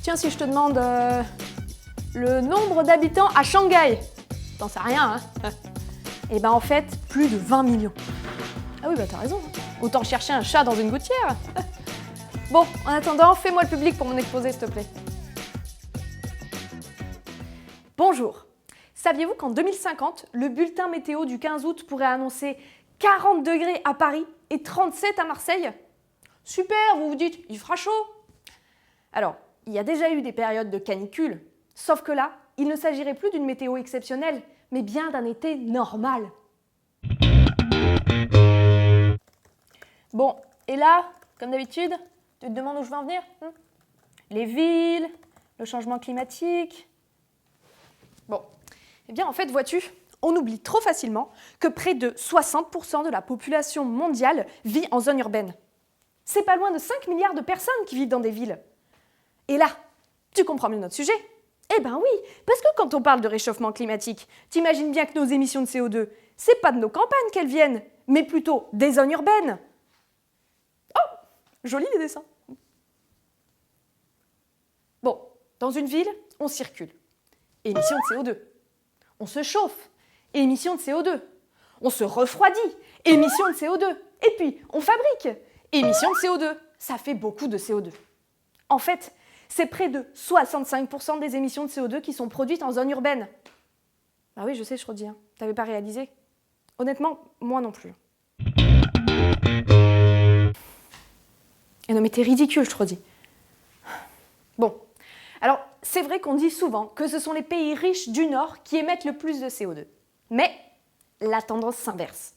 Tiens, si je te demande le nombre d'habitants à Shanghai, t'en sais rien, hein? Eh ben en fait, plus de 20 millions. Ah oui, bah t'as raison. Autant chercher un chat dans une gouttière. Bon, en attendant, fais-moi le public pour mon exposé, s'il te plaît. Bonjour. Saviez-vous qu'en 2050, le bulletin météo du 15 août pourrait annoncer 40 degrés à Paris et 37 à Marseille? Super, vous vous dites, il fera chaud. Alors, il y a déjà eu des périodes de canicule, sauf que là, il ne s'agirait plus d'une météo exceptionnelle, mais bien d'un été normal. Bon, et là, comme d'habitude, tu te demandes où je veux en venir? Les villes, le changement climatique. Bon, eh bien en fait, vois-tu, on oublie trop facilement que près de 60% de la population mondiale vit en zone urbaine. C'est pas loin de 5 milliards de personnes qui vivent dans des villes. Et là, tu comprends mieux notre sujet? Eh ben oui, parce que quand on parle de réchauffement climatique, t'imagines bien que nos émissions de CO2, c'est pas de nos campagnes qu'elles viennent, mais plutôt des zones urbaines. Oh, joli les dessins. Bon, dans une ville, on circule. Émissions de CO2. On se chauffe. Émissions de CO2. On se refroidit. Émissions de CO2. Et puis, on fabrique. Émissions de CO2. Ça fait beaucoup de CO2. En fait, c'est près de 65% des émissions de CO2 qui sont produites en zone urbaine. Ah oui, je sais, je redis. T'avais pas réalisé? Honnêtement, moi non plus. Et non mais t'es ridicule, je te redis. Bon, alors c'est vrai qu'on dit souvent que ce sont les pays riches du Nord qui émettent le plus de CO2. Mais la tendance s'inverse.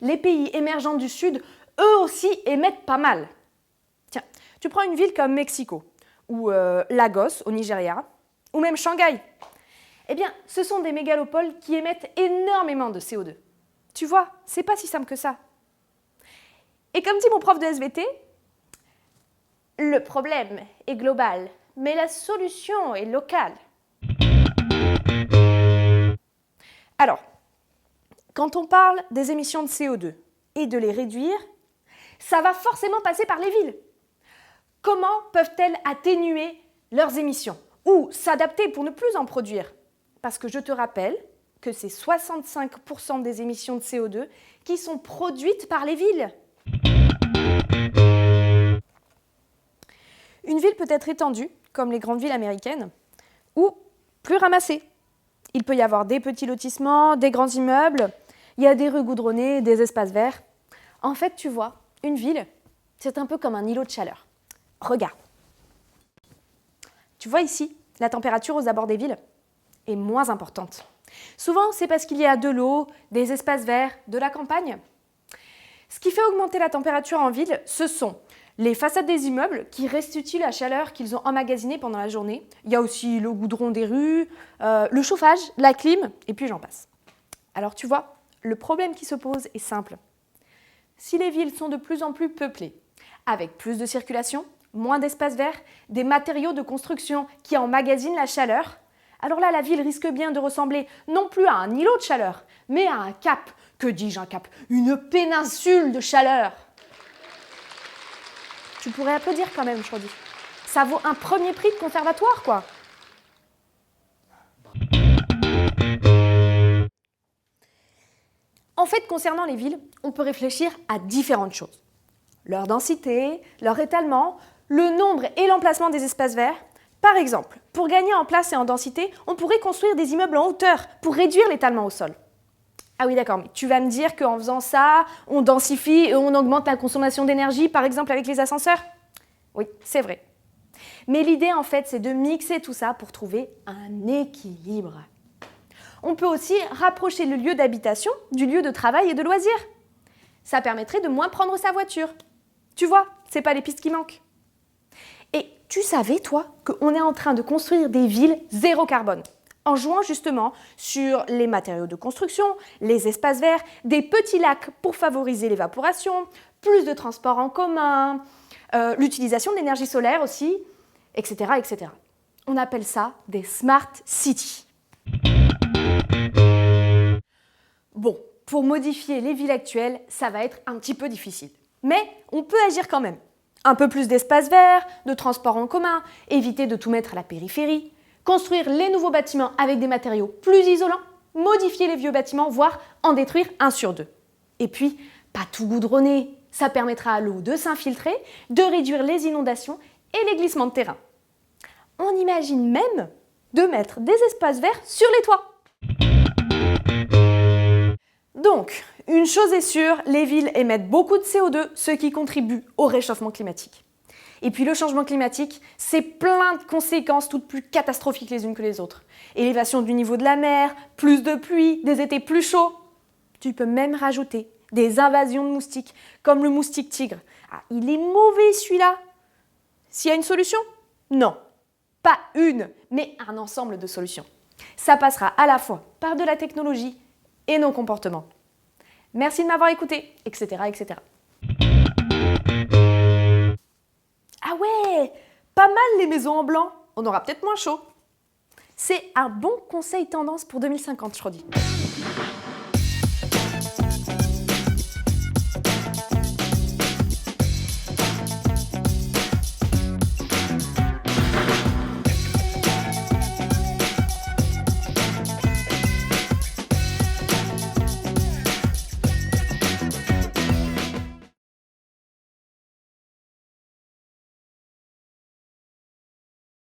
Les pays émergents du Sud, eux aussi, émettent pas mal. Tiens, tu prends une ville comme Mexico, ou Lagos au Nigeria, ou même Shanghai. Eh bien, ce sont des mégalopoles qui émettent énormément de CO2. Tu vois, c'est pas si simple que ça. Et comme dit mon prof de SVT, le problème est global, mais la solution est locale. Alors, quand on parle des émissions de CO2 et de les réduire, ça va forcément passer par les villes. Comment peuvent-elles atténuer leurs émissions ou s'adapter pour ne plus en produire? Parce que je te rappelle que c'est 65% des émissions de CO2 qui sont produites par les villes. Une ville peut être étendue, comme les grandes villes américaines, ou plus ramassée. Il peut y avoir des petits lotissements, des grands immeubles, il y a des rues goudronnées, des espaces verts. En fait, tu vois, une ville, c'est un peu comme un îlot de chaleur. Regarde. Tu vois ici, la température aux abords des villes est moins importante. Souvent, c'est parce qu'il y a de l'eau, des espaces verts, de la campagne. Ce qui fait augmenter la température en ville, ce sont les façades des immeubles qui restituent la chaleur qu'ils ont emmagasinée pendant la journée. Il y a aussi le goudron des rues, le chauffage, la clim, et puis j'en passe. Alors tu vois, le problème qui se pose est simple. Si les villes sont de plus en plus peuplées, avec plus de circulation, moins d'espaces verts, des matériaux de construction qui emmagasinent la chaleur, alors là, la ville risque bien de ressembler non plus à un îlot de chaleur, mais à un cap. Que dis-je un cap? Une péninsule de chaleur. Tu pourrais applaudir quand même, je redis. Ça vaut un premier prix de conservatoire, quoi. En fait, concernant les villes, on peut réfléchir à différentes choses. Leur densité, leur étalement, le nombre et l'emplacement des espaces verts. Par exemple, pour gagner en place et en densité, on pourrait construire des immeubles en hauteur pour réduire l'étalement au sol. Ah oui, d'accord, mais tu vas me dire qu'en faisant ça, on densifie et on augmente la consommation d'énergie, par exemple avec les ascenseurs? Oui, c'est vrai. Mais l'idée, en fait, c'est de mixer tout ça pour trouver un équilibre. On peut aussi rapprocher le lieu d'habitation du lieu de travail et de loisirs. Ça permettrait de moins prendre sa voiture. Tu vois, c'est pas les pistes qui manquent. Et tu savais, toi, qu'on est en train de construire des villes zéro carbone, en jouant justement sur les matériaux de construction, les espaces verts, des petits lacs pour favoriser l'évaporation, plus de transports en commun, l'utilisation de l'énergie solaire aussi, etc., etc. On appelle ça des smart cities. Bon, pour modifier les villes actuelles, ça va être un petit peu difficile. Mais on peut agir quand même. Un peu plus d'espace vert, de transport en commun, éviter de tout mettre à la périphérie, construire les nouveaux bâtiments avec des matériaux plus isolants, modifier les vieux bâtiments, voire en détruire un sur deux. Et puis, pas tout goudronner, ça permettra à l'eau de s'infiltrer, de réduire les inondations et les glissements de terrain. On imagine même de mettre des espaces verts sur les toits. Donc, une chose est sûre, les villes émettent beaucoup de CO2, ce qui contribue au réchauffement climatique. Et puis le changement climatique, c'est plein de conséquences toutes plus catastrophiques les unes que les autres. Élévation du niveau de la mer, plus de pluie, des étés plus chauds. Tu peux même rajouter des invasions de moustiques, comme le moustique tigre. Ah, il est mauvais celui-là. S'il y a une solution? Non. Pas une, mais un ensemble de solutions. Ça passera à la fois par de la technologie et nos comportements. Merci de m'avoir écouté, etc., etc. Ah ouais, pas mal les maisons en blanc, on aura peut-être moins chaud. C'est un bon conseil tendance pour 2050, je redis.